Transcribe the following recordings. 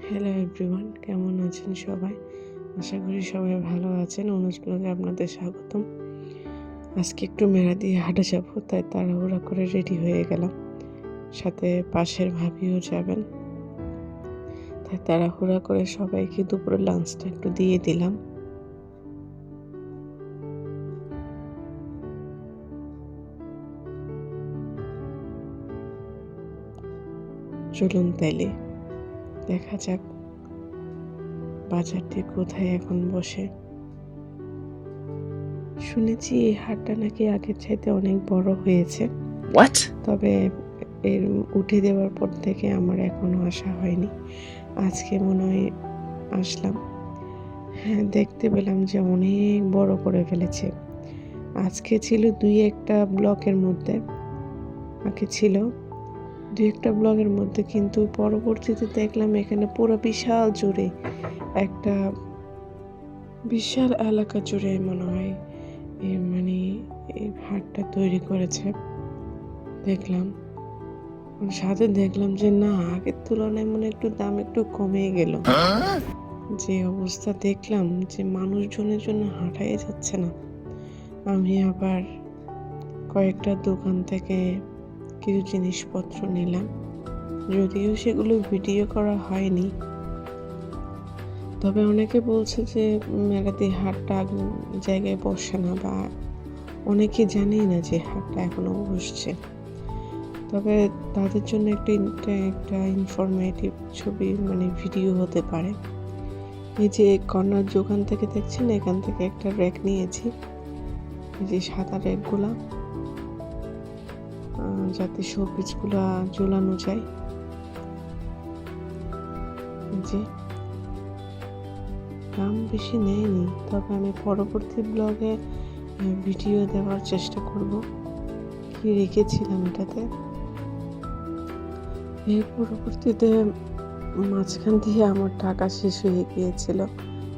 Hello everyone, কেমন আছেন সবাই? আশা করি সবাই ভালো আছেন। অনুজ ব্লগে আপনাদের স্বাগতম। আজকে একটু মেলা দিয়ে হাঁটা যাব, তাই তাড়াহুড়া করে রেডি হয়ে গেলাম। সাথে পাশের ভাবিও যাবেন, তাই তাড়াহুড়া করে সবাইকে দুপুরে লাঞ্চটা একটু দিয়ে দিলাম। চলুন তাইলে দেখা যাক বাজারটি কোথায় এখন বসে। শুনেছি এই হাটটা নাকি আগের চাইতে অনেক বড় হয়েছে। তবে এর উঠে দেওয়ার পর থেকে আমার এখনো আসা হয়নি। আজকে মনে হয় আসলাম। হ্যাঁ, দেখতে পেলাম যে অনেক বড় করে ফেলেছে। আজকে ছিল দুই একটা ব্লকের মধ্যে, আগে ছিল দুই একটা ব্লকের মধ্যে, কিন্তু পরবর্তীতে দেখলাম এখানে পুরো বিশাল জুড়ে একটা বিশাল এলাকা জুড়ে মনে হয় মানে এই হাটটা তৈরি করেছে। দেখলাম সাথে দেখলাম যে না, আগের তুলনায় মনে একটু দাম একটু কমে গেল। যে অবস্থা দেখলাম যে মানুষজনের জন্য হাঁটাই যাচ্ছে না। আমি আবার কয়েকটা দোকান থেকে কিছু জিনিসপত্র নিলাম, যদিও সেগুলো ভিডিও করা হয়নি। তবে অনেকে বলছে যে মেলাতে হাটটা জায়গায় বসে না, বা অনেকে জানেই না যে হাটটা এখনো বসছে। তবে তাদের জন্য একটা ইনফরমেটিভ ছবি মানে ভিডিও হতে পারে। এই যে কর্নার দোকান থেকে দেখছেন, এখান থেকে একটা র্যাক নিয়েছি, এই যে সাদা র্যাকগুলা, যাতে শোপিসগুলা ঝোলানো যায়। যে দাম বেশি নেয়নি, তবে আমি পরবর্তী ব্লগে ভিডিও দেওয়ার চেষ্টা করব কি রেখেছিলাম এটাতে। এর পরবর্তীতে মাঝখান দিয়ে আমার টাকা শেষ হয়ে গিয়েছিল,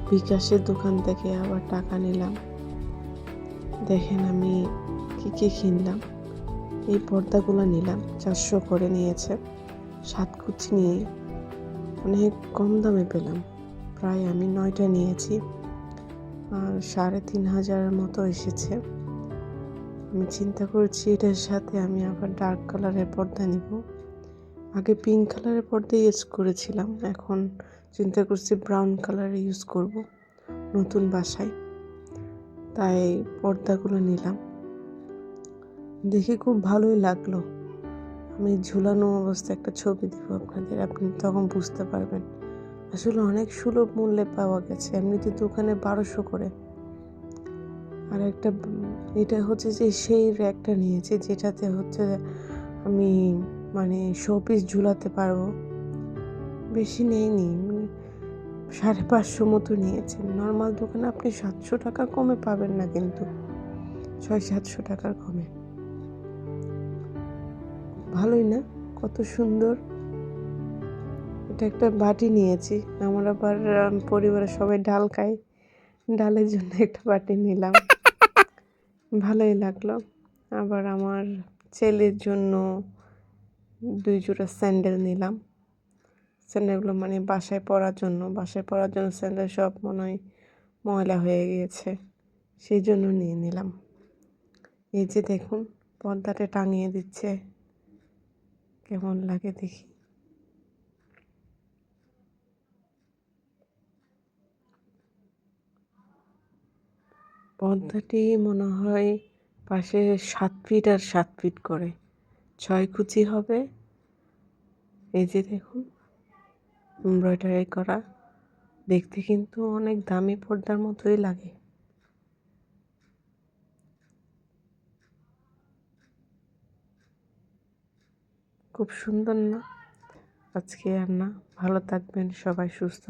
বিকাশের দোকান থেকে আবার টাকা নিলাম। দেখেন আমি কি কি কিনলাম। এই পর্দাগুলো নিলাম, 400 করে নিয়েছে। 7 কুচি নিয়ে অনেক কম দামে পেলাম। প্রায় আমি 9টা নিয়েছি, আর 3500 মতো এসেছে। আমি চিন্তা করছি এটার সাথে আমি আবার ডার্ক কালারের পর্দা নিব। আগে পিঙ্ক কালারের পর্দা ইউজ করেছিলাম, এখন চিন্তা করছি ব্রাউন কালার ইউজ করব নতুন বাসায়। তাই পর্দাগুলো নিলাম, দেখে খুব ভালোই লাগলো। আমি ঝুলানো অবস্থায় একটা ছবি দিব আপনাদের, আপনি তখন বুঝতে পারবেন। আসলে অনেক সুলভ মূল্যে পাওয়া গেছে, এমনিতে দোকানে 1200 করে। আর একটা এটা হচ্ছে যে সেই র্যাকটা নিয়েছে যেটাতে হচ্ছে আমি মানে শোপিস ঝুলাতে পারবো। বেশি নেয়নি, 550 মতো নিয়েছে। নর্মাল দোকানে আপনি 700 টাকা কমে পাবেন না, কিন্তু 600-700 টাকার কমে। ভালোই না? কত সুন্দর। এটা একটা বাটি নিয়েছি, আমার আবার পরিবারের সবাই ডাল খায়, ডালের জন্য একটা বাটি নিলাম। ভালোই লাগলো। আবার আমার ছেলের জন্য 2 জোড়া স্যান্ডেল নিলাম। স্যান্ডেলগুলো মানে বাসায় পরার জন্য স্যান্ডেল সব মনে হয় ময়লা হয়ে গিয়েছে, সেই জন্য নিয়ে নিলাম। এই যে দেখুন, পর্দাটা টাঙিয়ে দিচ্ছে, কেমন লাগে দেখি। পর্দাটি মনে হয় পাশে 7 ফিট আর 7 ফিট করে 6 কুচি হবে। এই যে দেখুন, এমব্রয়ডারি করা, দেখতে কিন্তু অনেক দামি পর্দার মতোই লাগে। খুব সুন্দর না? আজকে আর না, ভালো থাকবেন সবাই, সুস্থ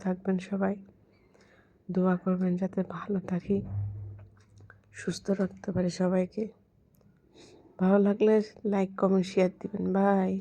থাকবেন সবাই। দোয়া করবেন যাতে ভালো থাকি, সুস্থ রাখতে পারি সবাইকে। ভালো লাগলে লাইক, কমেন্ট, শেয়ার দিবেন। বাই।